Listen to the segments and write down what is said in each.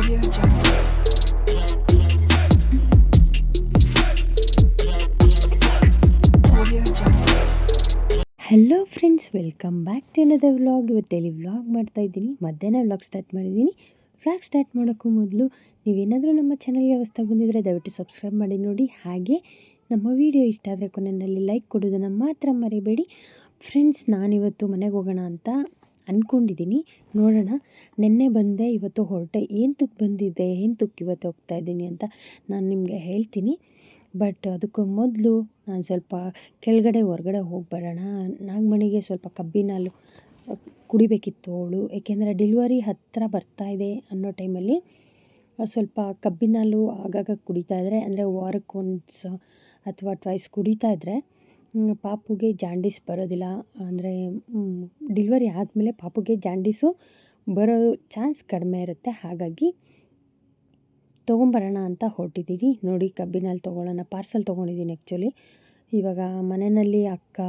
Audio Jungle. Audio Jungle. Hello friends, welcome back to another vlog. ಇವತ್ತಲ್ಲಿ vlog ಮಾಡ್ತಾಯಿದ್ದೀನಿ. ಮಧ್ಯಾಹ್ನ vlog start ಮಾಡಿದ್ದೀನಿ. Vlog start ಮಾಡೋಕ್ಕೂ ಮೊದಲು ನೀವೇನಾದರೂ ನಮ್ಮ ಚಾನಲ್ಗೆ ಹೊಸ್ದಾಗಿ ಬಂದಿದ್ದರೆ ದಯವಿಟ್ಟು ಸಬ್ಸ್ಕ್ರೈಬ್ ಮಾಡಿ ನೋಡಿ. ಹಾಗೆ ನಮ್ಮ ವಿಡಿಯೋ ಇಷ್ಟ ಆದರೆ ಕೊನೆಯಲ್ಲಿ ಲೈಕ್ ಕೊಡೋದನ್ನು ಮಾತ್ರ ಮರಿಬೇಡಿ. ಫ್ರೆಂಡ್ಸ್, ನಾನಿವತ್ತು ಮನೆಗೆ ಹೋಗೋಣ ಅಂತ ಅಂದ್ಕೊಂಡಿದ್ದೀನಿ. ನೋಡೋಣ. ನಿನ್ನೆ ಬಂದೆ, ಇವತ್ತು ಹೊರಟೆ. ಏಂತಕ್ಕೆ ಬಂದಿದ್ದೆ, ಏಂತಕ್ಕೆ ಇವತ್ತು ಹೋಗ್ತಾಯಿದ್ದೀನಿ ಅಂತ ನಾನು ನಿಮಗೆ ಹೇಳ್ತೀನಿ. ಬಟ್ ಅದಕ್ಕೂ ಮೊದಲು ನಾನು ಸ್ವಲ್ಪ ಕೆಳಗಡೆ ಹೊರಗಡೆ ಹೋಗಿ ಬರೋಣ. ನಾಗಮಣಿಗೆ ಸ್ವಲ್ಪ ಕಬ್ಬಿನ ಹಾಲು ಕುಡಿಬೇಕಿತ್ತು ಅವಳು. ಏಕೆಂದರೆ ಡೆಲಿವರಿ ಹತ್ತಿರ ಬರ್ತಾಯಿದೆ ಅನ್ನೋ ಟೈಮಲ್ಲಿ ಸ್ವಲ್ಪ ಕಬ್ಬಿನ ಹಾಲು ಆಗಾಗ ಕುಡಿತಾಯಿದ್ರೆ, ಅಂದರೆ ವಾರಕ್ಕೊಂದ್ಸ ಅಥವಾ ಟ್ವೈಸ್ ಕುಡಿತಾಯಿದ್ರೆ ಪಾಪುಗೆ ಜಾಂಡೀಸ್ ಬರೋದಿಲ್ಲ. ಅಂದರೆ ಡೆಲಿವರಿ ಆದಮೇಲೆ ಪಾಪುಗೆ ಜಾಂಡೀಸು ಬರೋ ಚಾನ್ಸ್ ಕಡಿಮೆ ಇರುತ್ತೆ. ಹಾಗಾಗಿ ತೊಗೊಂಬರೋಣ ಅಂತ ಹೊರಟಿದ್ದೀನಿ. ನೋಡಿ, ಕಬ್ಬಿನ ಹಾಲು ತೊಗೊಳ್ಳೋಣ. ಪಾರ್ಸಲ್ ತೊಗೊಂಡಿದ್ದೀನಿ ಆ್ಯಕ್ಚುಲಿ. ಇವಾಗ ಮನೆಯಲ್ಲಿ ಅಕ್ಕ,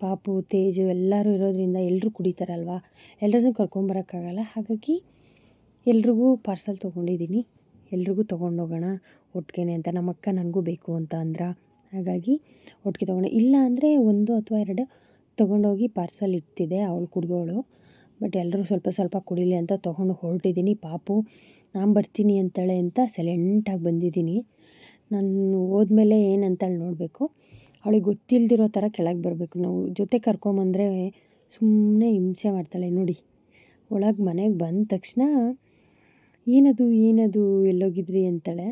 ಪಾಪು, ತೇಜು ಎಲ್ಲರೂ ಇರೋದ್ರಿಂದ ಎಲ್ಲರೂ ಕುಡಿತಾರಲ್ವ, ಎಲ್ಲರನ್ನೂ ಕರ್ಕೊಂಬರೋಕ್ಕಾಗಲ್ಲ. ಹಾಗಾಗಿ ಎಲ್ರಿಗೂ ಪಾರ್ಸಲ್ ತೊಗೊಂಡಿದ್ದೀನಿ. ಎಲ್ರಿಗೂ ತೊಗೊಂಡೋಗೋಣ ಒಟ್ಟಿಗೆ ಅಂತ. ನಮ್ಮ ಅಕ್ಕ ನನಗೂ ಬೇಕು ಅಂತ ಅಂದ್ರ, ಹಾಗಾಗಿ ಒಟ್ಟಿಗೆ ತೊಗೊಂಡೆ. ಇಲ್ಲ ಅಂದರೆ 1 ಅಥವಾ 2 ತೊಗೊಂಡೋಗಿ ಪಾರ್ಸಲ್ ಇಡ್ತಿದ್ದೆ, ಅವಳು ಕುಡಿಯೋಳು. ಬಟ್ ಎಲ್ಲರೂ ಸ್ವಲ್ಪ ಸ್ವಲ್ಪ ಕುಡೀಲಿ ಅಂತ ತೊಗೊಂಡು ಹೊರಟಿದ್ದೀನಿ. ಪಾಪು ನಾನು ಬರ್ತೀನಿ ಅಂತಾಳೆ ಅಂತ ಸೈಲೆಂಟಾಗಿ ಬಂದಿದ್ದೀನಿ. ನಾನು ಹೋದ್ಮೇಲೆ ಏನಂತಾಳೆ ನೋಡಬೇಕು. ಅವಳಿಗೆ ಗೊತ್ತಿಲ್ಲದಿರೋ ಥರ ಕೆಳಗೆ ಬರಬೇಕು. ನಾವು ಜೊತೆ ಕರ್ಕೊಂಬಂದರೆ ಸುಮ್ಮನೆ ಹಿಂಸೆ ಮಾಡ್ತಾಳೆ. ನೋಡಿ, ಒಳಗೆ ಮನೆಗೆ ಬಂದ ತಕ್ಷಣ ಏನದು ಎಲ್ಲೋಗಿದ್ರಿ ಅಂತಾಳೆ.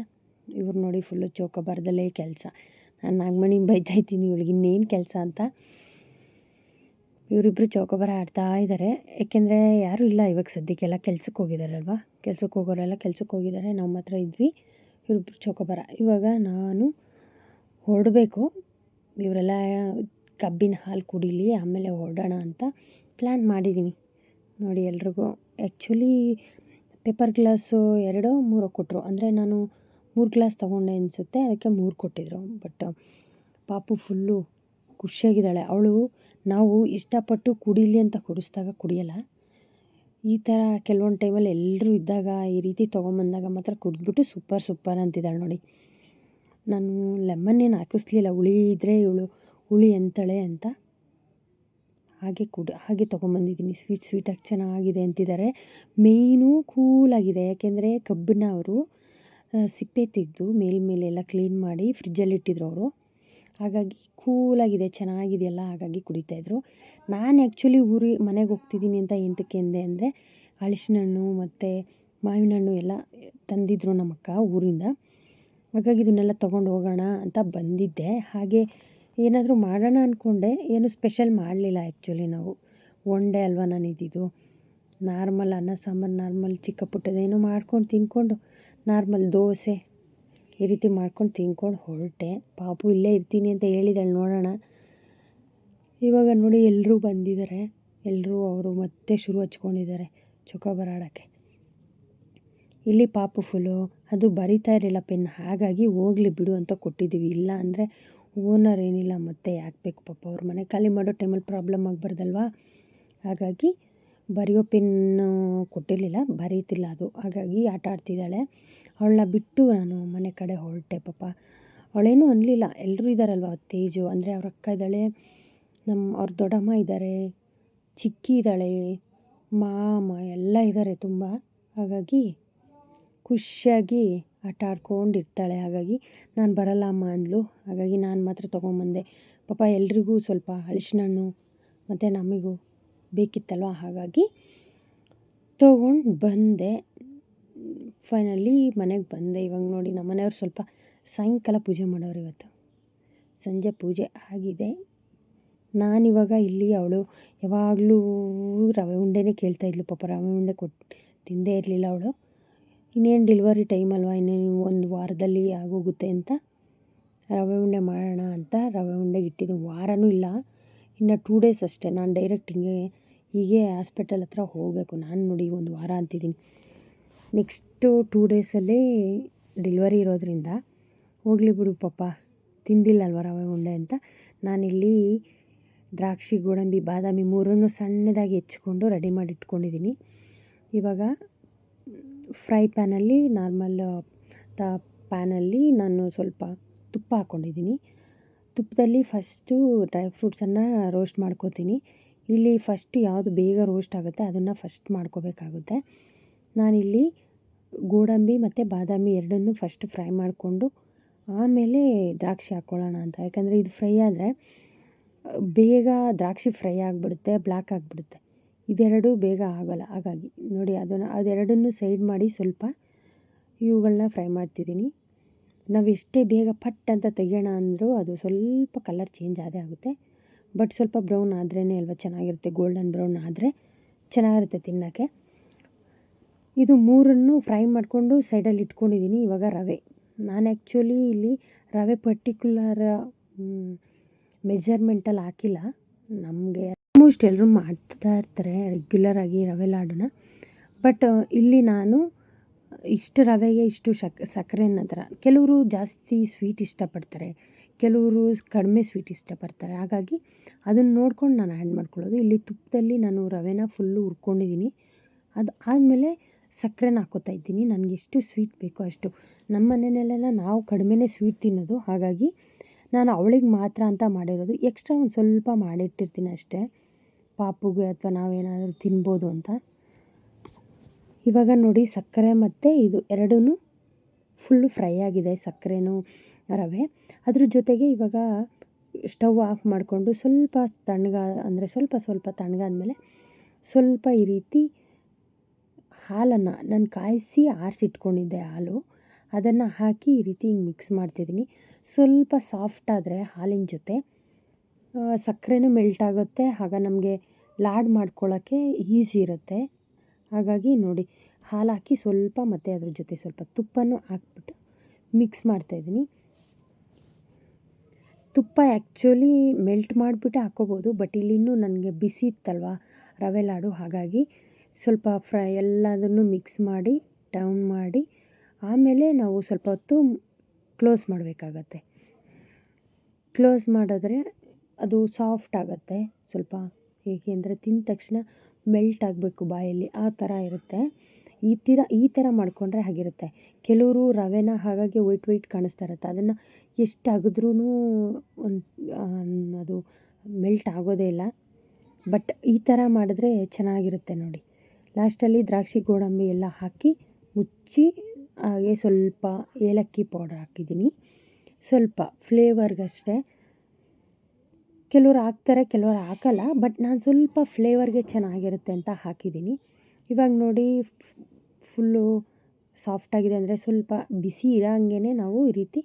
ಇವ್ರು ನೋಡಿ ಫುಲ್ಲು ಚೌಕಾಬಾರದಲ್ಲೇ ಕೆಲಸ. ನಾನು ನಾಗಮಣಿಗೆ ಬೈತಾಯಿದ್ದೀನಿ ಇವಳಿಗೆ ಇನ್ನೇನು ಕೆಲಸ ಅಂತ. ಇವರಿಬ್ಬರು ಚೌಕಾಬಾರ ಆಡ್ತಾ ಇದ್ದಾರೆ. ಏಕೆಂದರೆ ಯಾರೂ ಇಲ್ಲ ಇವಾಗ ಸದ್ಯಕ್ಕೆಲ್ಲ ಕೆಲ್ಸಕ್ಕೆ ಹೋಗಿದ್ದಾರಲ್ವ. ಕೆಲ್ಸಕ್ಕೆ ಹೋಗೋರೆಲ್ಲ ಕೆಲ್ಸಕ್ಕೆ ಹೋಗಿದ್ದಾರೆ. ನಾವು ಮಾತ್ರ ಇದ್ವಿ. ಇವರಿಬ್ಬರು ಚೌಕಾಬಾರ. ಇವಾಗ ನಾನು ಹೊರಡಬೇಕು. ಇವರೆಲ್ಲ ಕಬ್ಬಿನ ಹಾಲು ಕುಡೀಲಿ, ಆಮೇಲೆ ಹೊರಡೋಣ ಅಂತ ಪ್ಲ್ಯಾನ್ ಮಾಡಿದ್ದೀನಿ. ನೋಡಿ, ಎಲ್ರಿಗೂ ಆ್ಯಕ್ಚುಲಿ ಪೇಪರ್ ಗ್ಲಾಸು 2 3 ಕೊಟ್ಟರು. ಅಂದರೆ ನಾನು 3 ಗ್ಲಾಸ್ ತೊಗೊಂಡೆ ಅನಿಸುತ್ತೆ, ಅದಕ್ಕೆ 3 ಕೊಟ್ಟಿದ್ರು. ಬಟ್ ಪಾಪು ಫುಲ್ಲು ಖುಷಿಯಾಗಿದ್ದಾಳೆ. ಅವಳು ನಾವು ಇಷ್ಟಪಟ್ಟು ಕುಡೀಲಿ ಅಂತ ಕುಡಿಸ್ದಾಗ ಕುಡಿಯೋಲ್ಲ. ಈ ಥರ ಕೆಲವೊಂದು ಟೈಮಲ್ಲಿ ಎಲ್ಲರೂ ಇದ್ದಾಗ ಈ ರೀತಿ ತೊಗೊಂಬಂದಾಗ ಮಾತ್ರ ಕುಡಿದ್ಬಿಟ್ಟು ಸೂಪರ್ ಅಂತಿದ್ದಾಳೆ. ನೋಡಿ, ನಾನು ಲೆಮನ್ ಏನು ಹಾಕಿಸ್ಲಿಲ್ಲ. ಹುಳಿ ಇದ್ದರೆ ಇವಳು ಹುಳಿ ಅಂತಾಳೆ ಅಂತ ಹಾಗೆ ತೊಗೊಂಬಂದಿದ್ದೀನಿ. ಸ್ವೀಟಾಗಿ ಚೆನ್ನಾಗಿದೆ ಅಂತಿದ್ದಾರೆ. ಮೇಯ್ನು ಕೂಲಾಗಿದೆ. ಯಾಕೆಂದರೆ ಕಬ್ಬನ್ನ ಅವರು ಸಿಪ್ಪೆ ತೆಗೆದು ಮೇಲೆಲ್ಲ ಕ್ಲೀನ್ ಮಾಡಿ ಫ್ರಿಜ್ಜಲ್ಲಿ ಇಟ್ಟಿದ್ರು ಅವರು. ಹಾಗಾಗಿ ಕೂಲಾಗಿದೆ, ಚೆನ್ನಾಗಿದೆಯಲ್ಲ, ಹಾಗಾಗಿ ಕುಡಿತಾಯಿದ್ರು. ನಾನು ಆ್ಯಕ್ಚುಲಿ ಮನೆಗೆ ಹೋಗ್ತಿದ್ದೀನಿ ಅಂತ ಎಂತಕ್ಕೆ ಅಂದೆ ಅಂದರೆ, ಹಲಸಿನ ಹಣ್ಣು ಮತ್ತು ಮಾವಿನ ಹಣ್ಣು ಎಲ್ಲ ತಂದಿದ್ರು ನಮ್ಮ ಅಕ್ಕ ಊರಿಂದ. ಹಾಗಾಗಿ ಇದನ್ನೆಲ್ಲ ತೊಗೊಂಡು ಹೋಗೋಣ ಅಂತ ಬಂದಿದ್ದೆ. ಹಾಗೆ ಏನಾದರೂ ಮಾಡೋಣ ಅಂದ್ಕೊಂಡೆ. ಏನು ಸ್ಪೆಷಲ್ ಮಾಡಲಿಲ್ಲ ಆ್ಯಕ್ಚುಲಿ. ನಾವು ಒನ್ ಡೇ ಅಲ್ವಾ ನಾನು ಇದ್ದಿದ್ದು. ನಾರ್ಮಲ್ ಅನ್ನ ಸಾಂಬಾರು, ನಾರ್ಮಲ್ ಚಿಕ್ಕ ಪುಟ್ಟದೇನೋ ಮಾಡ್ಕೊಂಡು ತಿಂದ್ಕೊಂಡು, ನಾರ್ಮಲ್ ದೋಸೆ ಈ ರೀತಿ ಮಾಡ್ಕೊಂಡು ತಿಂದ್ಕೊಂಡು ಹೊರಟೆ. ಪಾಪು ಇಲ್ಲೇ ಇರ್ತೀನಿ ಅಂತ ಹೇಳಿದಾಳೆ. ನೋಡೋಣ. ಇವಾಗ ನೋಡಿ, ಎಲ್ಲರೂ ಬಂದಿದ್ದಾರೆ. ಎಲ್ಲರೂ ಅವರು ಮತ್ತೆ ಶುರು ಹಚ್ಕೊಂಡಿದ್ದಾರೆ ಚೌಕಾಬಾರ ಆಡೋಕ್ಕೆ. ಇಲ್ಲಿ ಪಾಪು ಫುಲ್ಲು ಅದು ಬರಿತಾ ಇರಲಿಲ್ಲ ಪೆನ್. ಹಾಗಾಗಿ ಹೋಗಲಿ ಬಿಡು ಅಂತ ಕೊಟ್ಟಿದ್ದೀವಿ. ಇಲ್ಲ ಅಂದರೆ ಓನರ್ ಏನಿಲ್ಲ, ಮತ್ತೆ ಯಾಕೆ ಬೇಕು ಪಾಪ. ಅವ್ರ ಮನೆ ಖಾಲಿ ಮಾಡೋ ಟೈಮಲ್ಲಿ ಪ್ರಾಬ್ಲಮ್ ಆಗಬಾರ್ದಲ್ವ. ಹಾಗಾಗಿ ಬರೆಯೋ ಪೆನ್ನು ಕೊಟ್ಟಿರಲಿಲ್ಲ, ಬರೀತಿಲ್ಲ ಅದು. ಹಾಗಾಗಿ ಆಟ ಆಡ್ತಿದ್ದಾಳೆ. ಅವಳನ್ನ ಬಿಟ್ಟು ನಾನು ಮನೆ ಕಡೆ ಹೊರಟೆ. ಪಾಪ ಅವಳೇನೂ ಅನ್ನಲಿಲ್ಲ. ಎಲ್ಲರೂ ಇದ್ದಾರಲ್ವ. ತೇಜು ಅಂದರೆ ಅವ್ರ ಅಕ್ಕ ಇದ್ದಾಳೆ, ಅವ್ರ ದೊಡ್ಡಮ್ಮ ಇದ್ದಾರೆ, ಚಿಕ್ಕಿ ಇದ್ದಾಳೆ, ಮಾಮ ಎಲ್ಲ ಇದ್ದಾರೆ ತುಂಬ. ಹಾಗಾಗಿ ಖುಷಿಯಾಗಿ ಆಟ ಆಡ್ಕೊಂಡಿರ್ತಾಳೆ. ಹಾಗಾಗಿ ನಾನು ಬರಲ್ಲ ಅಮ್ಮ ಅಂದ್ಲು. ಹಾಗಾಗಿ ನಾನು ಮಾತ್ರ ತೊಗೊಂಬಂದೆ. ಪಾಪ ಎಲ್ರಿಗೂ ಸ್ವಲ್ಪ ಹಲಸಿನ ಹಣ್ಣು ಮತ್ತು ನಮಗೂ ಬೇಕಿತ್ತಲ್ವ, ಹಾಗಾಗಿ ತೊಗೊಂಡು ಬಂದೆ. ಫೈನಲಿ ಮನೆಗೆ ಬಂದೆ. ಇವಾಗ ನೋಡಿ, ನಮ್ಮ ಮನೆಯವ್ರು ಸ್ವಲ್ಪ ಸಾಯಂಕಾಲ ಪೂಜೆ ಮಾಡೋರು. ಇವತ್ತು ಸಂಜೆ ಪೂಜೆ ಆಗಿದೆ. ನಾನಿವಾಗ ಇಲ್ಲಿ ಅವಳು ಯಾವಾಗಲೂ ರವೆ ಉಂಡೆನೇ ಕೇಳ್ತಾಯಿದ್ಲು. ಪಾಪ ರವೆ ಉಂಡೆ ತಿಂದೇ ಇರಲಿಲ್ಲ ಅವಳು. ಇನ್ನೇನು ಡೆಲಿವರಿ ಟೈಮ್ ಅಲ್ವಾ, ಇನ್ನೇನು 1 ವಾರದಲ್ಲಿ ಆಗೋಗುತ್ತೆ ಅಂತ ರವೆ ಉಂಡೆ ಮಾಡೋಣ ಅಂತ ರವೆ ಉಂಡೆಗೆ ಇಟ್ಟಿದ್ದು. ವಾರನೂ ಇಲ್ಲ, ಇನ್ನು 2 ಡೇಸ್ ಅಷ್ಟೇ. ನಾನು ಡೈರೆಕ್ಟ್ ಹೀಗೆ ಹಾಸ್ಪಿಟಲ್ ಹತ್ರ ಹೋಗಬೇಕು. ನಾನು ನೋಡಿ 1 ವಾರ ಅಂತಿದ್ದೀನಿ. ನೆಕ್ಸ್ಟು 2 ಡೇಸಲ್ಲೇ ಡೆಲಿವರಿ ಇರೋದ್ರಿಂದ ಹೋಗಲಿ ಬಿಡು ಪಾಪ, ತಿಂದಿಲ್ಲಲ್ವ ರವೆ ಉಂಡೆ ಅಂತ ನಾನಿಲ್ಲಿ ದ್ರಾಕ್ಷಿ, ಗೋಡಂಬಿ, ಬಾದಾಮಿ 3 ಸಣ್ಣದಾಗಿ ಹೆಚ್ಕೊಂಡು ರೆಡಿ ಮಾಡಿ ಇಟ್ಕೊಂಡಿದ್ದೀನಿ. ಇವಾಗ ಫ್ರೈ ಪ್ಯಾನಲ್ಲಿ ನಾರ್ಮಲ್ ಪ್ಯಾನಲ್ಲಿ ನಾನು ಸ್ವಲ್ಪ ತುಪ್ಪ ಹಾಕ್ಕೊಂಡಿದ್ದೀನಿ. ತುಪ್ಪದಲ್ಲಿ ಫಸ್ಟು ಡ್ರೈ ಫ್ರೂಟ್ಸನ್ನು ರೋಸ್ಟ್ ಮಾಡ್ಕೋತೀನಿ. ಇಲ್ಲಿ ಫಸ್ಟ್ ಯಾವುದು ಬೇಗ ರೋಸ್ಟ್ ಆಗುತ್ತೆ ಅದನ್ನು ಫಸ್ಟ್ ಮಾಡ್ಕೋಬೇಕಾಗುತ್ತೆ. ನಾನಿಲ್ಲಿ ಗೋಡಂಬಿ ಮತ್ತು ಬಾದಾಮಿ ಎರಡನ್ನೂ ಫಸ್ಟ್ ಫ್ರೈ ಮಾಡಿಕೊಂಡು ಆಮೇಲೆ ದ್ರಾಕ್ಷಿ ಹಾಕ್ಕೊಳ್ಳೋಣ ಅಂತ. ಯಾಕಂದರೆ ಇದು ಫ್ರೈ ಆದರೆ ಬೇಗ ದ್ರಾಕ್ಷಿ ಫ್ರೈ ಆಗಿಬಿಡುತ್ತೆ, ಬ್ಲ್ಯಾಕ್ ಆಗಿಬಿಡುತ್ತೆ. ಇದೆರಡು ಬೇಗ ಆಗೋಲ್ಲ. ಹಾಗಾಗಿ ನೋಡಿ ಅದೆರಡನ್ನೂ ಸೈಡ್ ಮಾಡಿ ಸ್ವಲ್ಪ ಇವುಗಳನ್ನ ಫ್ರೈ ಮಾಡ್ತಿದ್ದೀನಿ. ನಾವು ಎಷ್ಟೇ ಬೇಗ ಪಟ್ ಅಂತ ತೆಗೆಯೋಣ ಅಂದರೂ ಅದು ಸ್ವಲ್ಪ ಕಲರ್ ಚೇಂಜ್ ಆದೇ ಆಗುತ್ತೆ. ಬಟ್ ಸ್ವಲ್ಪ ಬ್ರೌನ್ ಆದ್ರೇ ಅಲ್ವಾ ಚೆನ್ನಾಗಿರುತ್ತೆ, ಗೋಲ್ಡನ್ ಬ್ರೌನ್ ಆದರೆ ಚೆನ್ನಾಗಿರುತ್ತೆ ತಿನ್ನೋಕ್ಕೆ. ಇದು ಮೂರನ್ನು ಫ್ರೈ ಮಾಡಿಕೊಂಡು ಸೈಡಲ್ಲಿ ಇಟ್ಕೊಂಡಿದ್ದೀನಿ. ಇವಾಗ ರವೆ, ನಾನು ಆ್ಯಕ್ಚುಲಿ ಇಲ್ಲಿ ರವೆ ಪರ್ಟಿಕ್ಯುಲರ್ ಮೆಜರ್ಮೆಂಟಲ್ಲಿ ಹಾಕಿಲ್ಲ. ನಮಗೆ ಆಲ್ಮೋಸ್ಟ್ ಎಲ್ಲರೂ ಮಾಡ್ತಾ ಇರ್ತಾರೆ ರೆಗ್ಯುಲರಾಗಿ ರವೆ ಲಾಡನ್ನ. ಬಟ್ ಇಲ್ಲಿ ನಾನು ಇಷ್ಟು ರವೆಗೆ ಇಷ್ಟು ಸಕ್ಕರೆ ಅನ್ನೋ ಥರ, ಕೆಲವರು ಜಾಸ್ತಿ ಸ್ವೀಟ್ ಇಷ್ಟಪಡ್ತಾರೆ, ಕೆಲವರು ಕಡಿಮೆ ಸ್ವೀಟ್ ಇಷ್ಟಪಡ್ತಾರೆ. ಹಾಗಾಗಿ ಅದನ್ನು ನೋಡ್ಕೊಂಡು ನಾನು ಆ್ಯಡ್ ಮಾಡ್ಕೊಳ್ಳೋದು. ಇಲ್ಲಿ ತುಪ್ಪದಲ್ಲಿ ನಾನು ರವೆನ ಫುಲ್ಲು ಹುರ್ಕೊಂಡಿದ್ದೀನಿ. ಅದು ಆದಮೇಲೆ ಸಕ್ಕರೆನ ಹಾಕ್ಕೋತಾ ಇದ್ದೀನಿ. ನನಗೆ ಎಷ್ಟು ಸ್ವೀಟ್ ಬೇಕೋ ಅಷ್ಟು. ನಮ್ಮ ಮನೆಯಲ್ಲೆಲ್ಲ ನಾವು ಕಡಿಮೆನೇ ಸ್ವೀಟ್ ತಿನ್ನೋದು. ಹಾಗಾಗಿ ನಾನು ಅವಳಿಗೆ ಮಾತ್ರ ಅಂತ ಮಾಡಿರೋದು. ಎಕ್ಸ್ಟ್ರಾ ಒಂದು ಸ್ವಲ್ಪ ಮಾಡಿಟ್ಟಿರ್ತೀನಿ ಅಷ್ಟೇ, ಪಾಪುಗೆ ಅಥವಾ ನಾವೇನಾದರೂ ತಿನ್ಬೋದು ಅಂತ. ಇವಾಗ ನೋಡಿ ಸಕ್ಕರೆ ಮತ್ತು ಇದು ಎರಡೂ ಫುಲ್ಲು ಫ್ರೈ ಆಗಿದೆ, ಸಕ್ಕರೆನೂ ರವೆ. ಅದ್ರ ಜೊತೆಗೆ ಇವಾಗ ಸ್ಟವ್ ಆಫ್ ಮಾಡಿಕೊಂಡು ಸ್ವಲ್ಪ ಅಂದರೆ ಸ್ವಲ್ಪ ತಣ್ಣಗಾದ್ಮೇಲೆ ಸ್ವಲ್ಪ ಈ ರೀತಿ ಹಾಲನ್ನು ನಾನು ಕಾಯಿಸಿ ಆರಿಸಿಟ್ಕೊಂಡಿದ್ದೆ ಹಾಲು, ಅದನ್ನು ಹಾಕಿ ಈ ರೀತಿ ಹಿಂಗೆ ಮಿಕ್ಸ್ ಮಾಡ್ತಿದ್ದೀನಿ. ಸ್ವಲ್ಪ ಸಾಫ್ಟ್ ಆದರೆ ಹಾಲಿನ ಜೊತೆ ಸಕ್ಕರೆನೂ ಮೆಲ್ಟ್ ಆಗುತ್ತೆ, ಆಗ ನಮಗೆ ಲಾಡು ಮಾಡ್ಕೊಳ್ಳೋಕ್ಕೆ ಈಸಿ ಇರುತ್ತೆ. ಹಾಗಾಗಿ ನೋಡಿ ಹಾಲು ಹಾಕಿ ಸ್ವಲ್ಪ ಮತ್ತು ಅದ್ರ ಜೊತೆ ಸ್ವಲ್ಪ ತುಪ್ಪನೂ ಹಾಕ್ಬಿಟ್ಟು ಮಿಕ್ಸ್ ಮಾಡ್ತಾಯಿದ್ದೀನಿ. ತುಪ್ಪ ಆ್ಯಕ್ಚುಲಿ ಮೆಲ್ಟ್ ಮಾಡಿಬಿಟ್ಟು ಹಾಕ್ಕೋಬೋದು, ಬಟ್ ಇಲ್ಲಿ ಇನ್ನೂ ನನಗೆ ಬಿಸಿ ಇತ್ತಲ್ವ ರವೆ ಲಾಡು, ಹಾಗಾಗಿ ಸ್ವಲ್ಪ ಎಲ್ಲದನ್ನು ಮಿಕ್ಸ್ ಮಾಡಿ ಡೌನ್ ಮಾಡಿ ಆಮೇಲೆ ನಾವು ಸ್ವಲ್ಪ ಹೊತ್ತು ಕ್ಲೋಸ್ ಮಾಡಬೇಕಾಗತ್ತೆ. ಕ್ಲೋಸ್ ಮಾಡಿದ್ರೆ ಅದು ಸಾಫ್ಟ್ ಆಗುತ್ತೆ ಸ್ವಲ್ಪ, ಏಕೆಂದರೆ ತಿಂದ ತಕ್ಷಣ ಮೆಲ್ಟ್ ಆಗಬೇಕು ಬಾಯಲ್ಲಿ, ಆ ಥರ ಇರುತ್ತೆ. ಈ ಥರ ಮಾಡಿಕೊಂಡ್ರೆ ಆಗಿರುತ್ತೆ. ಕೆಲವರು ರವೆನ ಹಾಗಾಗಿ ವೈಟ್ ಕಾಣಿಸ್ತಾ ಇರುತ್ತೆ, ಅದನ್ನು ಎಷ್ಟು ಅಗಿದ್ರೂ ಅದು ಮೆಲ್ಟ್ ಆಗೋದೇ ಇಲ್ಲ. ಬಟ್ ಈ ಥರ ಮಾಡಿದ್ರೆ ಚೆನ್ನಾಗಿರುತ್ತೆ ನೋಡಿ. ಲಾಸ್ಟಲ್ಲಿ ದ್ರಾಕ್ಷಿ ಗೋಡಂಬಿ ಎಲ್ಲ ಹಾಕಿ ಮುಚ್ಚಿ, ಹಾಗೆ ಸ್ವಲ್ಪ ಏಲಕ್ಕಿ ಪೌಡರ್ ಹಾಕಿದ್ದೀನಿ, ಸ್ವಲ್ಪ ಫ್ಲೇವರ್ಗಷ್ಟೇ. ಕೆಲವರು ಹಾಕ್ತಾರೆ, ಕೆಲವರು ಹಾಕಲ್ಲ, ಬಟ್ ನಾನು ಸ್ವಲ್ಪ ಫ್ಲೇವರ್ಗೆ ಚೆನ್ನಾಗಿರುತ್ತೆ ಅಂತ ಹಾಕಿದ್ದೀನಿ. ಇವಾಗ ನೋಡಿ ಫುಲ್ಲು ಸಾಫ್ಟಾಗಿದೆ, ಅಂದರೆ ಸ್ವಲ್ಪ ಬಿಸಿ ಇರೋಂಗೆ ನಾವು ಈ ರೀತಿ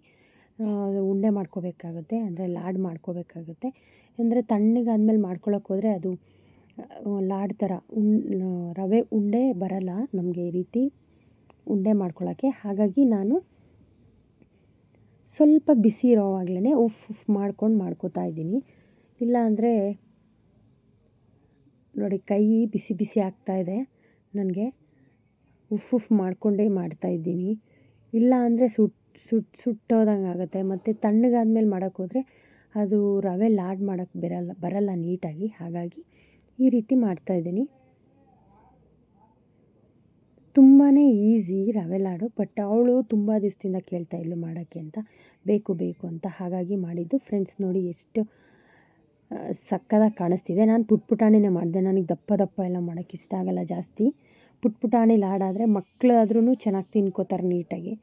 ಉಂಡೆ ಮಾಡ್ಕೋಬೇಕಾಗುತ್ತೆ, ಅಂದರೆ ಲಾಡು ಮಾಡ್ಕೋಬೇಕಾಗುತ್ತೆ. ಅಂದರೆ ತಣ್ಣಗಾದ್ಮೇಲೆ ಮಾಡ್ಕೊಳಕ್ಕೆ ಹೋದರೆ ಅದು ಲಾಡು ಥರ ರವೆ ಉಂಡೆ ಬರಲ್ಲ ನಮಗೆ ಈ ರೀತಿ ಉಂಡೆ ಮಾಡ್ಕೊಳ್ಳೋಕ್ಕೆ. ಹಾಗಾಗಿ ನಾನು ಸ್ವಲ್ಪ ಬಿಸಿ ಇರೋವಾಗಲೇ ಉಫ್ ಮಾಡ್ಕೋತಾ ಇದ್ದೀನಿ. ಇಲ್ಲ ಅಂದರೆ ನೋಡಿ ಕೈ ಬಿಸಿ ಆಗ್ತಾಯಿದೆ ನನಗೆ, ಉಫ್ ಮಾಡಿಕೊಂಡೇ ಮಾಡ್ತಾಯಿದ್ದೀನಿ. ಇಲ್ಲ ಅಂದರೆ ಸುಟ್ಟೋದಂಗೆ ಆಗುತ್ತೆ. ಮತ್ತು ತಣ್ಣಗಾದ್ಮೇಲೆ ಮಾಡೋಕ್ಕೋದ್ರೆ ಅದು ರವೆ ಲಾಡು ಮಾಡೋಕ್ಕೆ ಬರಲ್ಲ ನೀಟಾಗಿ. ಹಾಗಾಗಿ ಈ ರೀತಿ ಮಾಡ್ತಾಯಿದ್ದೀನಿ. ತುಂಬಾ ಈಸಿ ರವೆ ಲಾಡು, ಬಟ್ ಅವಳು ತುಂಬ ದಿವಸದಿಂದ ಕೇಳ್ತಾಯಿದ್ಲು ಮಾಡೋಕ್ಕೆ ಅಂತ, ಬೇಕು ಅಂತ. ಹಾಗಾಗಿ ಮಾಡಿದ್ದು. ಫ್ರೆಂಡ್ಸ್ ನೋಡಿ ಎಷ್ಟು ಸಕ್ಕತ್ತಾಗಿ ಕಾಣಿಸ್ತಿದೆ. ನಾನು ಪುಟಾಣಿನೇ ಮಾಡಿದೆ, ನನಗೆ ದಪ್ಪ ಎಲ್ಲ ಮಾಡೋಕ್ಕೆ ಇಷ್ಟ ಆಗಲ್ಲ ಜಾಸ್ತಿ. ಪುಟಾಣಿ ಲಾಡಾದರೆ ಮಕ್ಕಳಾದ್ರೂ ಚೆನ್ನಾಗಿ ತಿನ್ಕೋತಾರೆ ನೀಟಾಗಿ.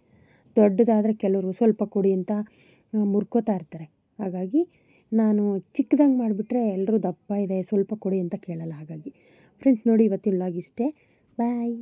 ದೊಡ್ಡದಾದರೆ ಕೆಲವರು ಸ್ವಲ್ಪ ಕೊಡಿ ಅಂತ ಮುರ್ಕೋತಾ ಇರ್ತಾರೆ. ಹಾಗಾಗಿ ನಾನು ಚಿಕ್ಕದಾಗಿ ಮಾಡಿಬಿಟ್ರೆ ಎಲ್ಲರೂ ದಪ್ಪ ಇದೆ ಸ್ವಲ್ಪ ಕೊಡಿ ಅಂತ ಕೇಳಲ್ಲ. ಹಾಗಾಗಿ ಫ್ರೆಂಡ್ಸ್ ನೋಡಿ ಇವತ್ತಿನ ವ್ಲಾಗ್ ಇಷ್ಟೇ. ಬಾಯ್.